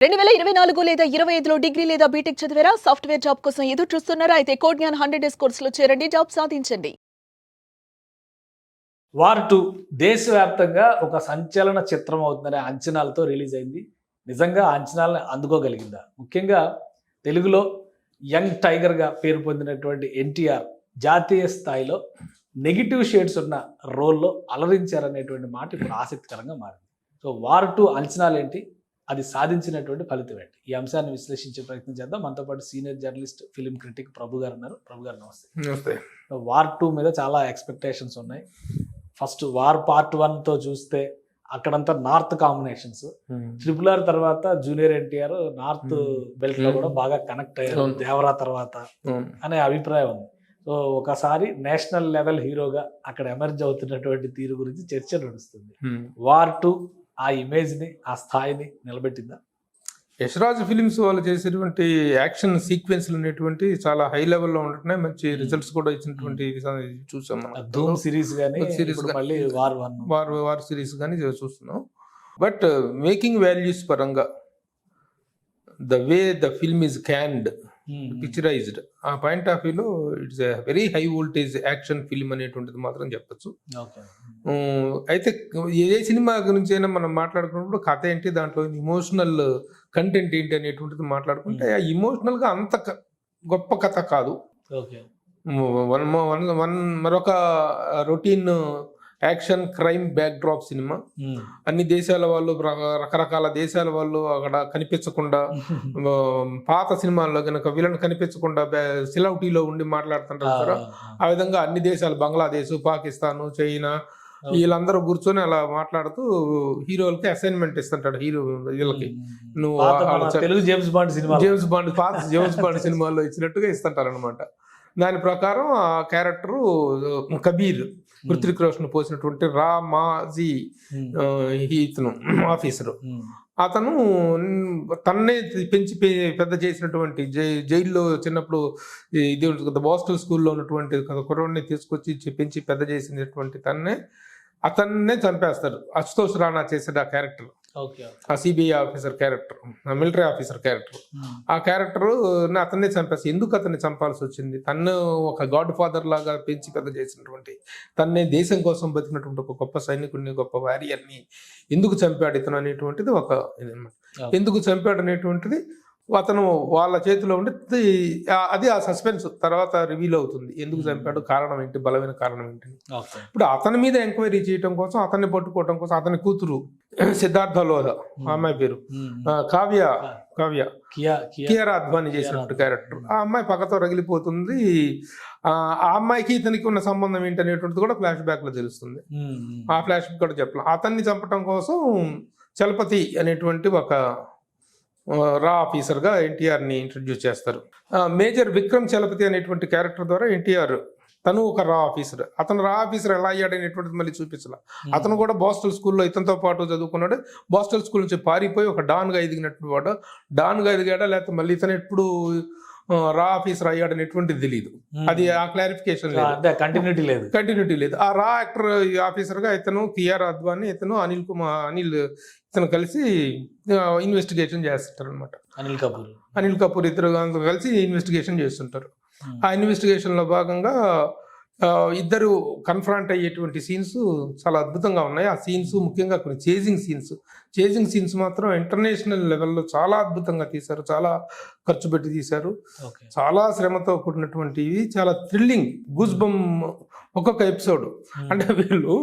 2024 లేదా 25లో డిగ్రీ లేదా బీటెక్ చదివారా? సాఫ్ట్‌వేర్ జాబ్ కోసం ఎదురు చూస్తున్నారా? అయితే కోడ్‌జ్ఞాన్ 100 డేస్ కోర్సులో చేరండి, జాబ్ సాధించండి. వార్ 2 దేశవ్యాప్తంగా ఒక సంచలన చిత్రం అవుతుందనే అంచనాలతో రిలీజ్ అయింది. నిజంగా ఆ అంచనాలను అందుకోగలిగిందా? ముఖ్యంగా తెలుగులో యంగ్ టైగర్‌గా పేరు పొందినటువంటి ఎన్టీఆర్ జాతీయ స్థాయిలో నెగెటివ్ షేడ్స్ ఉన్న రోల్‌లో అలరించారనేటువంటి మాట ఇప్పుడు ఆసక్తికరంగా మారింది. So war 2 అంచనాలేంటి? అది సాధించినటువంటి ఫలితం ఏంటి? ఈ అంశాన్ని విశ్లేషించే ప్రయత్నం చేద్దాం. మనతో పాటు సీనియర్ జర్నలిస్ట్, ఫిల్మ్ క్రిటిక్ ప్రభు గారు ఉన్నారు. ప్రభు గారు నమస్తే. నమస్తే. వార్ 2 మీద చాలా ఎక్స్పెక్టేషన్స్ ఉన్నాయి. ఫస్ట్ వార్ పార్ట్ 1తో చూస్తే అక్కడంతా నార్త్ కాంబినేషన్స్, RRR తర్వాత జూనియర్ ఎన్టీఆర్ నార్త్ బెల్ట్ లో కూడా బాగా కనెక్ట్ అయ్యారు దేవరా తర్వాత అనే అభిప్రాయం ఉంది. సో ఒకసారి నేషనల్ లెవెల్ హీరోగా అక్కడ ఎమర్జ్ అవుతున్నటువంటి తీరు గురించి చర్చ నడుస్తుంది. వార్ 2 ఆ ఇమేజ్ ని, ఆ స్థాయిని నిలబెట్టిందా? యశ్రాజ్ ఫిలిమ్స్ వాళ్ళు చేసేటువంటి యాక్షన్ సీక్వెన్స్లు అనేటువంటి చాలా హై లెవెల్లో ఉంటున్నాయి. మంచి రిజల్ట్స్ కూడా ఇచ్చినటువంటి చూసాం మనం. ధూమ్ సిరీస్ కానీ మళ్ళీ వార్ సిరీస్ కానీ చూస్తున్నాం. బట్ మేకింగ్ వాల్యూస్ పరంగా the way the film is canned, picturised, ఆ పాయింట్ ఆఫ్ వ్యూలో it's a very high voltage action film అనేటువంటిది మాత్రం చెప్పచ్చు. అయితే ఏ సినిమా గురించి అయినా మనం మాట్లాడుకున్నప్పుడు కథ ఏంటి, దాంట్లో ఇమోషనల్ కంటెంట్ ఏంటి అనేటువంటిది మాట్లాడుకుంటే ఆ ఇమోషనల్గా అంత గొప్ప కథ కాదు. మరొక routine action crime back drop cinema. అన్ని దేశాల వాళ్ళు, రకరకాల దేశాల వాళ్ళు అక్కడ కనిపించకుండా, పాత సినిమాల్లో కనుక విలన్ కనిపించకుండా సిలౌటీలో ఉండి మాట్లాడుతుంటారు. ఆ విధంగా అన్ని దేశాలు, బంగ్లాదేశ్, పాకిస్తాన్, చైనా, వీళ్ళందరూ కూర్చొని అలా మాట్లాడుతూ హీరోలకి అసైన్మెంట్ ఇస్తుంటాడు. హీరో వీళ్ళకి నువ్వు జేమ్స్ బాండ్ పాత జేమ్స్ బాండ్ సినిమాల్లో ఇచ్చినట్టుగా ఇస్తుంటారు అనమాట. దాని ప్రకారం ఆ క్యారెక్టరు కబీర్, హృతిక్ రోషన్ పోసినటువంటి రామాజీ ఇతను ఆఫీసరు, అతను తన్నే పెంచి పెద్ద చేసినటువంటి జైల్లో చిన్నప్పుడు ఇది ఉంటుంది కదా, బాస్టల్ స్కూల్లో ఉన్నటువంటి కుర్రాడిని తీసుకొచ్చి పెంచి పెద్ద చేసినటువంటి అతన్నే చంపేస్తారు. అశుతోష్ రాణా చేసాడు ఆ క్యారెక్టర్, ఆ CBI officer character, military officer character. ఆ క్యారెక్టర్ అతన్నే చంపేస్తారు. ఎందుకు అతన్ని చంపాల్సి వచ్చింది? తను ఒక గాడ్ ఫాదర్ లాగా పెంచి పెద్ద చేసినటువంటి, తన్నే దేశం కోసం బతికినటువంటి ఒక గొప్ప సైనికుడిని, గొప్ప వారియర్ని ఎందుకు చంపాడు ఇతను అనేటువంటిది ఒక ఇదన్నమాట. ఎందుకు చంపాడు అనేటువంటిది అతను వాళ్ళ చేతిలో ఉండి అది ఆ సస్పెన్స్ తర్వాత రివీల్ అవుతుంది. ఎందుకు చంపాడు, కారణం ఏంటి, బలమైన కారణం ఏంటి. ఇప్పుడు అతని మీద ఎంక్వైరీ చేయడం కోసం, అతన్ని పట్టుకోవడం కోసం అతని కూతురు సిద్ధార్థ లోధా, అమ్మాయి పేరు కావ్య కియారా అద్వానీ చేసినట్టు క్యారెక్టర్, ఆ అమ్మాయి పక్కతో రగిలిపోతుంది. ఆ అమ్మాయికి ఇతనికి ఉన్న సంబంధం ఏంటి అనేటువంటిది కూడా ఫ్లాష్ బ్యాక్ లో తెలుస్తుంది. ఆ ఫ్లాష్ బ్యాక్ కూడా చెప్పాలి. అతన్ని చంపడం కోసం చలపతి అనేటువంటి ఒక రా ఆఫీసర్గా ఎన్టీఆర్ని ఇంట్రడ్యూస్ చేస్తారు. మేజర్ విక్రమ్ చలపతి అనేటువంటి క్యారెక్టర్ ద్వారా ఎన్టీఆర్ తను ఒక రా ఆఫీసర్. అతను రా ఆఫీసర్ ఎలా అయ్యాడు అనేటువంటిది మళ్ళీ చూపించాల. అతను కూడా బాస్టల్ స్కూల్లో ఇతనితో పాటు చదువుకున్నాడు. బాస్టల్ స్కూల్ నుంచి పారిపోయి ఒక డాన్గా ఎదిగినట్టు వాడు. డాన్గా ఎదిగాడా లేకపోతే మళ్ళీ ఇతను ఎప్పుడు రా ఆఫీసర్ అయ్యాడు అనేటువంటిది తెలియదు. అది ఆ క్లారిఫికేషన్ లేదు, కంటిన్యూటీ లేదు. ఆ రా యాక్టర్ ఆఫీసర్గా ఇతను కియారా అద్వానీ, ఇతను అనిల్ ఇతను కలిసి ఇన్వెస్టిగేషన్ చేస్తుంటారు అనమాట. అనిల్ కపూర్ ఇద్దరు కలిసి ఇన్వెస్టిగేషన్ చేస్తుంటారు. ఆ ఇన్వెస్టిగేషన్ లో భాగంగా ఇద్దరు కన్ఫ్రంట్ అయ్యేటువంటి సీన్స్ చాలా అద్భుతంగా ఉన్నాయి. ఆ సీన్స్ ముఖ్యంగా కొన్ని చేజింగ్ సీన్స్ మాత్రం ఇంటర్నేషనల్ లెవెల్లో చాలా అద్భుతంగా తీశారు. చాలా ఖర్చు పెట్టి తీశారు. చాలా శ్రమతో కూడినటువంటివి, చాలా థ్రిల్లింగ్, గూస్ బమ్ ఒక్కొక్క ఎపిసోడ్. అంటే వీళ్ళు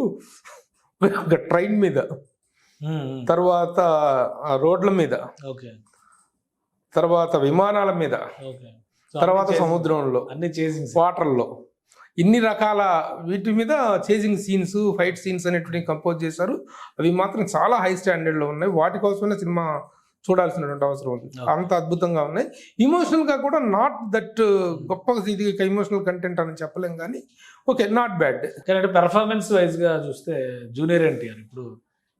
ఒక ట్రైన్ మీద, తర్వాత రోడ్ల మీద, తర్వాత విమానాల మీద, తర్వాత సముద్రంలో, వాటర్లో, ఇన్ని రకాల వీటి మీద చేజింగ్ సీన్స్, ఫైట్ సీన్స్ అనేటువంటి కంపోజ్ చేశారు. అవి మాత్రం చాలా హై స్టాండర్డ్లో ఉన్నాయి. వాటి కోసమే సినిమా చూడాల్సినటువంటి అవసరం ఉంది. అంత అద్భుతంగా ఉన్నాయి. ఇమోషనల్గా కూడా నాట్ దట్ గొప్ప ఇది ఇమోషనల్ కంటెంట్ అని చెప్పలేం, కానీ ఓకే, నాట్ బ్యాడ్. కానీ పెర్ఫార్మెన్స్ వైజ్గా చూస్తే జూనియర్ ఎన్టీఆర్ ఇప్పుడు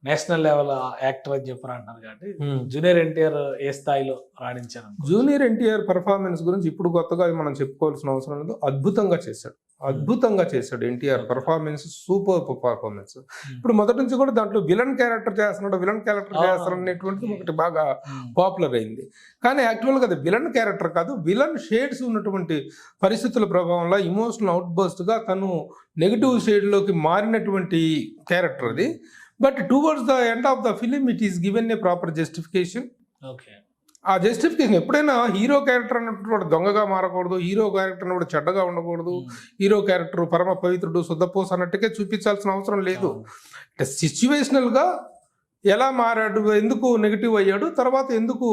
నేషనల్ లెవెల్ యాక్టర్ అని చెప్పని అంటున్నారు కాబట్టి జూనియర్ ఎన్టీఆర్ ఏ స్థాయిలో రాణించాను జూనియర్ ఎన్టీఆర్ పర్ఫార్మెన్స్ గురించి ఇప్పుడు కొత్తగా మనం చెప్పుకోవాల్సిన అవసరం లేదు. అద్భుతంగా చేశాడు ఎన్టీఆర్ పర్ఫార్మెన్స్, సూపర్ పర్ఫార్మెన్స్. ఇప్పుడు మొదటి నుంచి కూడా దాంట్లో విలన్ క్యారెక్టర్ చేస్తున్నాడు అనేటువంటిది ఒకటి బాగా పాపులర్ అయింది. కానీ యాక్చువల్గా అది విలన్ క్యారెక్టర్ కాదు, విలన్ షేడ్స్ ఉన్నటువంటి పరిస్థితుల ప్రభావంలో ఇమోషనల్ అవుట్ బర్స్ట్ గా తను నెగిటివ్ షేడ్ లోకి మారినటువంటి క్యారెక్టర్ అది. But towards the end of the film it is given a proper justification. Okay, ఆ జస్టిఫికేషన్ ఎప్పుడైనా హీరో క్యారెక్టర్ అన్నట్టు వాడు దొంగగా మారకూడదు, హీరో క్యారెక్టర్ అన్నప్పుడు చెడ్డగా ఉండకూడదు, హీరో క్యారెక్టర్ పరమ పవిత్రుడు శుద్ధపోస అన్నట్టుగా చూపించాల్సిన అవసరం లేదు. సిచ్యువేషనల్ గా ఎలా మారాడు, ఎందుకు నెగిటివ్ అయ్యాడు, తర్వాత ఎందుకు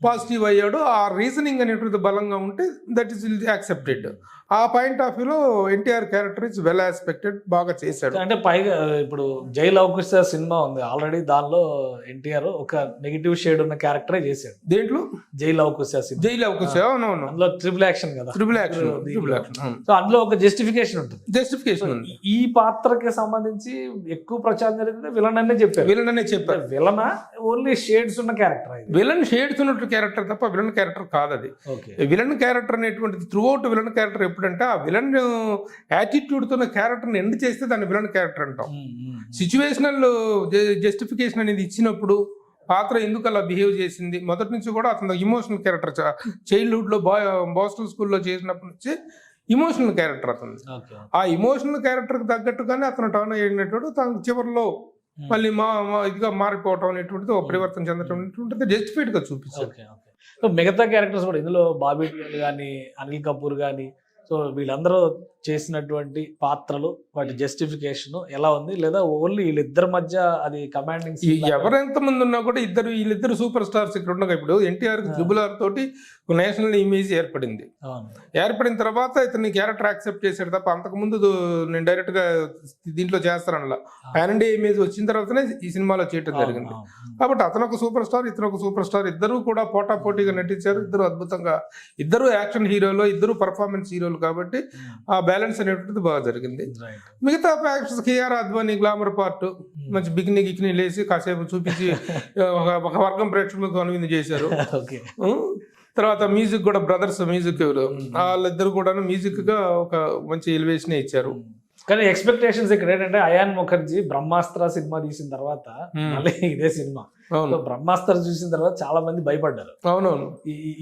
పాజిటివ్ అయ్యాడు, ఆ రీజనింగ్ అనేటువంటి బలంగా ఉంటే దట్ ఈస్ యాక్సెప్టెడ్. ఆ పాయింట్ ఆఫ్ వ్యూలో NTR character is well expected, బాగా చేశాడు. అంటే పైగా ఇప్పుడు జై లవకుశ సినిమా ఉంది ఆల్రెడీ, దానిలో ఎన్టీఆర్ ఒక నెగిటివ్ షేడ్ ఉన్న క్యారెక్టరే చేశాడు. దేంట్లో? జై లవకుశ సినిమా. జై లవకుశ, అవునవును, అందులో ట్రిపుల్ యాక్షన్ కదా, ట్రిపుల్ యాక్షన్. సో అందులో ఒక జస్టిఫికేషన్ ఉంటుంది. జస్టిఫికేషన్ ఉంది. ఈ పాత్రకి సంబంధించి ఎక్కువ ప్రచారం జరిగింది విలన్ అనే చెప్పారు. విలన్ అనే చెప్పారు. విలన్ ఓన్లీ షేడ్స్ ఉన్న క్యారెక్టర్, విలన్ షేడ్స్ ఉన్నట్టు క్యారెక్టర్ తప్ప విలన్ క్యారెక్టర్ కాదు అది. విలన్ క్యారెక్టర్ అనేటువంటిది త్రూ అవుట్ విలన్ క్యారెక్టర్ ఎప్పుడంటే ఆ విలన్ యాటిట్యూడ్ తో క్యారెక్టర్ ఎండ్ చేస్తే దాన్ని విలన్ క్యారెక్టర్ అంటాం. సిచ్యువేషనల్ జస్టిఫికేషన్ అనేది ఇచ్చినప్పుడు పాత్ర ఎందుకు అలా బిహేవ్ చేసింది, మొదటి నుంచి కూడా అతను ఇమోషనల్ క్యారెక్టర్. చైల్డ్హుడ్ లో బాస్టన్ స్కూల్లో చేసినప్పటి నుంచి ఇమోషనల్ క్యారెక్టర్ అతను. ఆ ఇమోషనల్ క్యారెక్టర్ కి తగ్గట్టుగానే అతను టర్న్ అయినట్టు తన చివరిలో మళ్ళీ ఇదిగా మారిపోవటం అనేటువంటిది, ఒక పరివర్తన చెందటం అనేటువంటిది జస్టిఫైడ్ గా చూపించారు. మిగతా క్యారెక్టర్స్ కూడా ఇందులో బాబీ కానీ అనిల్ కపూర్ కానీ, సో వీళ్ళందరూ చేసినటువంటి పాత్రలు వాటి జస్టిఫికేషన్ ఎలా ఉంది, లేదా ఓన్లీ వీళ్ళిద్దరి మధ్య అది కమాండింగ్? ఎవరెంత మంది ఉన్నా కూడా వీళ్ళిద్దరు సూపర్ స్టార్స్ ఇక్కడ ఉండగా. ఇప్పుడు ఎన్టీఆర్ ట్రిబుల్-ఆర్ తోటి నేషనల్ ఇమేజ్ ఏర్పడింది. ఏర్పడిన తర్వాత ఇతని క్యారెక్టర్ యాక్సెప్ట్ చేశాడు తప్ప అంతకుముందు నేను డైరెక్ట్ గా దీంట్లో చేస్తానలా పాన్ ఇండియా ఇమేజ్ వచ్చిన తర్వాతనే ఈ సినిమాలో చేయడం జరిగింది. కాబట్టి అతను ఒక సూపర్ స్టార్, ఇతను ఒక సూపర్ స్టార్, ఇద్దరు కూడా పోటాపోటీగా నటించారు. ఇద్దరు అద్భుతంగా, ఇద్దరు యాక్షన్ హీరోలు, ఇద్దరు పర్ఫార్మెన్స్ హీరోలు. కాబట్టి ఆ బ్యాలెన్స్ అనేటువంటిది బాగా జరిగింది. మిగతా factors Kiara Advani glamour part మంచి బికినీ గిక్ని లేసి కాసేపు చూపించి ఒక వర్గం ప్రేక్షకులకు కనువిందు చేశారు. తర్వాత మ్యూజిక్ కూడా బ్రదర్స్ మ్యూజిక్, వాళ్ళిద్దరు కూడా మ్యూజిక్ గా ఒక మంచి ఎలివేషన్ ఇచ్చారు. కానీ ఎక్స్పెక్టేషన్స్ ఇక్కడ ఏంటంటే అయాన్ ముఖర్జీ బ్రహ్మాస్త్ర సినిమా తీసిన తర్వాత మళ్ళీ ఇదే సినిమా, బ్రహ్మాస్త్ర చూసిన తర్వాత చాలా మంది భయపడ్డారు. అవునవును,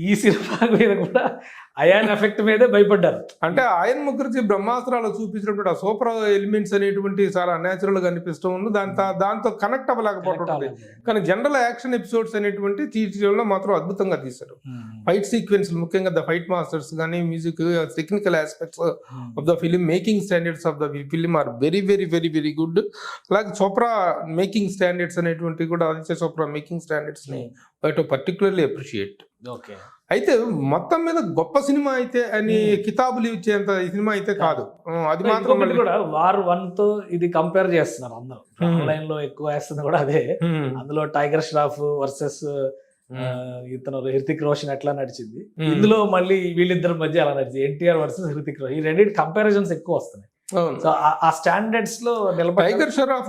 ఈ సినిమా మీద కూడా అయాన్ ఎఫెక్ట్ మీదే భయపడ్డారు. అంటే అయాన్ ముఖర్జీ బ్రహ్మాస్త్రాలు చూపించినప్పుడు ఆ సూపర్ ఎలిమెంట్స్ అనేటువంటి చాలా న్యాచురల్ గా అనిపిస్తూ ఉంది. దాంతో కనెక్ట్ అవ్వలేకపోవడం. కానీ జనరల్ యాక్షన్ ఎపిసోడ్స్ అనేటువంటి తీర్చడంలో మాత్రం అద్భుతంగా తీశారు. ఫైట్ సీక్వెన్స్, ముఖ్యంగా ద ఫైట్ మాస్టర్స్ కానీ, music, technical aspects of the film, making standards of the film are very very very very good. అలాగే చోప్రా మేకింగ్ స్టాండర్డ్స్ అనేటువంటి కూడా, ఆదిత్య చోప్రా మేకింగ్ స్టాండర్డ్స్ ని బయట పర్టికులర్లీ అప్రిషియేట్. అయితే మొత్తం మీద గొప్ప సినిమా అయితే అని కితాబులు ఇచ్చేంత సినిమా అయితే కాదు. అది మాత్రం కూడా వార్ 1 తో ఇది కంపేర్ చేస్తున్నారు అందరూ. ఆన్లైన్ లో ఎక్కువ వేస్తుంది కూడా అదే. అందులో టైగర్ ష్రాఫ్ వర్సెస్ ఇతను హృతిక్ రోషన్ ఎట్లా నడిచింది, ఇందులో మళ్ళీ వీళ్ళిద్దరి మధ్య అలా నడిచింది, ఎన్టీఆర్ వర్సెస్ హృతిక్ రోషన్. ఈ రెండింటి కంపారిజన్స్ ఎక్కువ వస్తున్నాయి. ఆ స్టాండర్డ్స్ లో tiger Sharaf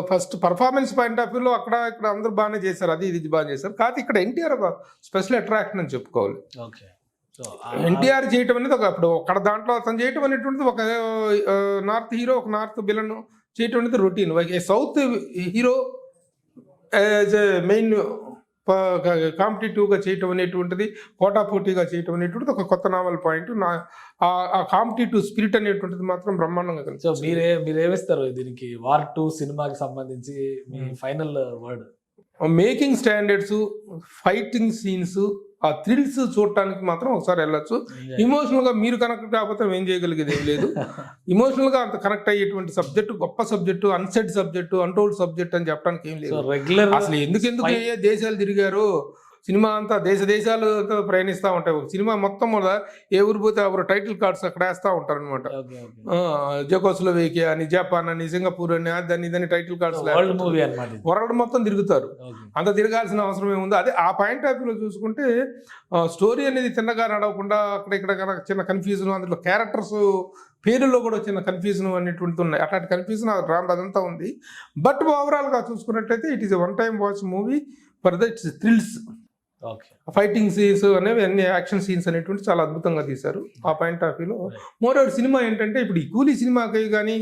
first performance point of వ్యూలో అక్కడ ఇక్కడ అందరూ బాగానే చేశారు, అది ఇది బాగా చేశారు. కాదు ఇక్కడ ఎన్టీఆర్ ఒక స్పెషల్ అట్రాక్షన్ అని చెప్పుకోవాలి. ఎన్టీఆర్ చేయటం అనేది అప్పుడు అక్కడ దాంట్లో అతను చేయటం అనేటువంటిది ఒక నార్త్ హీరో, ఒక నార్త్ విలన్ చేయటం అనేది routine. South hero as a main కాంపిటేటివ్గా చేయటం అనేటువంటిది, పోటాపోటీగా చేయటం అనేటువంటిది ఒక కొత్త నావల్ పాయింట్. ఆ కాంపిటేటివ్ స్పిరిట్ అనేటువంటిది మాత్రం బ్రహ్మాండంగా కనిపిస్తుంది. సో మీరేమిస్తారు దీనికి వార్ 2 సినిమాకి సంబంధించి మీ final word? Making standards, fighting scenes, ఆ థ్రిల్స్ చూడటానికి మాత్రం ఒకసారి వెళ్ళొచ్చు. ఇమోషనల్ గా మీరు కనెక్ట్ కాకపోతే ఏం చేయగలిగేది ఏం లేదు. ఇమోషనల్ గా అంత కనెక్ట్ అయ్యేటువంటి సబ్జెక్టు, గొప్ప subject, unsaid subject, untold subject అని చెప్పడానికి ఏం లేదు. రెగ్యులర్ అసలు ఎందుకు ఏ దేశాలు తిరిగారు, సినిమా అంతా దేశాలతో ప్రయాణిస్తూ ఉంటాయి. ఒక సినిమా మొత్తం కూడా ఏ ఊరు పోతే ఎవరు టైటిల్ కార్డ్స్ అక్కడ వేస్తూ ఉంటారు అనమాట. Okay okay. జకోస్లోవేకియా అని, జపాన్ అని, సింగపూర్ అని, దాని టైటిల్ కార్డ్స్ వరల్డ్ మూవీ అన్నమాట ఇది. వరల్డ్ మొత్తం తిరుగుతారు. ఓకే. అంత తిరగాల్సిన అవసరం ఏముంది? అదే ఆ పాయింట్ ఆఫ్ వ్యూలో చూసుకుంటే స్టోరీ అనేది తిన్నగా నడవకుండా అక్కడ ఇక్కడ చిన్న కన్ఫ్యూజన్, అందులో క్యారెక్టర్స్ పేరులో కూడా చిన్న కన్ఫ్యూజన్ అనేటువంటిది ఉన్నాయి. అట్లాంటి కన్ఫ్యూజన్ అదంతా ఉంది. బట్ ఓవరాల్గా చూసుకున్నట్లయితే it is a one time watch movie for the thrills. Okay. Fighting scenes అనేవి, అన్ని యాక్షన్ సీన్స్ అనేటువంటి చాలా అద్భుతంగా తీశారు ఆ పాయింట్ ఆఫ్ వ్యూలో. మోర్ ఓవర్ సినిమా ఏంటంటే ఇప్పుడు ఈ కూలీ సినిమాకి కానీ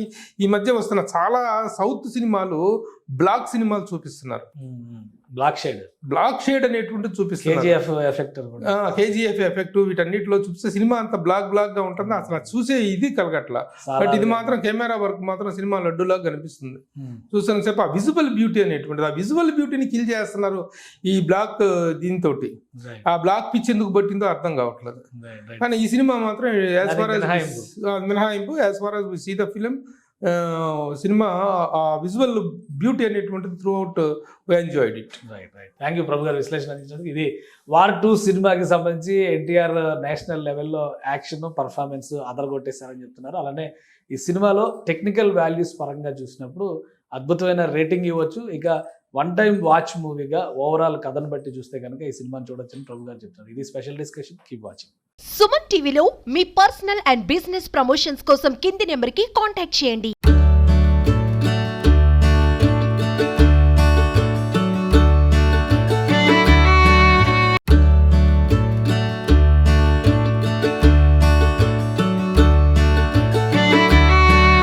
ఈ మధ్య వస్తున్న చాలా సౌత్ సినిమాలు బ్లాక్ సినిమాలు చూపిస్తున్నారు. బ్లాక్ షేడ్ అనేటువంటి చూపిస్తున్నారు. కేజీఎఫ్ ఎఫెక్ట్ కేజీఎఫ్ ఎఫెక్ట్ వీటన్నిటిలో చూపిస్తే సినిమా అంతా బ్లాక్ గా ఉంటుంది. అసలు చూసే ఇది కలగట్లా. బట్ ఇది మాత్రం కెమెరా వర్క్ మాత్రం సినిమా లడ్డులాగా కనిపిస్తుంది. చూస్తున్న సేపు ఆ విజువల్ బ్యూటీ అనేటువంటిది, ఆ విజువల్ బ్యూటీని కిల్ చేస్తున్నారు ఈ బ్లాక్ దీంతో. ఆ బ్లాక్ పిచ్ ఎందుకు పట్టిందో అర్థం కావట్లేదు. కానీ ఈ సినిమా మాత్రం యాజ్ ఫార్ మినహాయింపు, as far as we see the film, సినిమా ఆ విజువల్ బ్యూటీ అనేటువంటిది through enjoyed it. Thank you Prabhu garu విశ్లేషణ అందించినందుకు. ఇది వార్ 2 సినిమాకి సంబంధించి ఎన్టీఆర్ నేషనల్ లెవెల్లో యాక్షన్ పర్ఫార్మెన్స్ అదరగొట్టేశారని చెప్తున్నారు. అలానే ఈ సినిమాలో టెక్నికల్ వాల్యూస్ పరంగా చూసినప్పుడు అద్భుతమైన రేటింగ్ ఇవ్వచ్చు. ఇక వన్ టైమ్ వాచ్ మూవీగా ఓవరాల్ కథను బట్టి చూస్తే కనుక ఈ సినిమాని చూడొచ్చని ప్రభు గారు చెప్తున్నారు. ఇది special discussion. Keep watching. Suman టీవీలో మీ పర్సనల్ అండ్ బిజినెస్ ప్రమోషన్స్ కోసం కింది నెంబర్కి కాంటాక్ట్ చేయండి.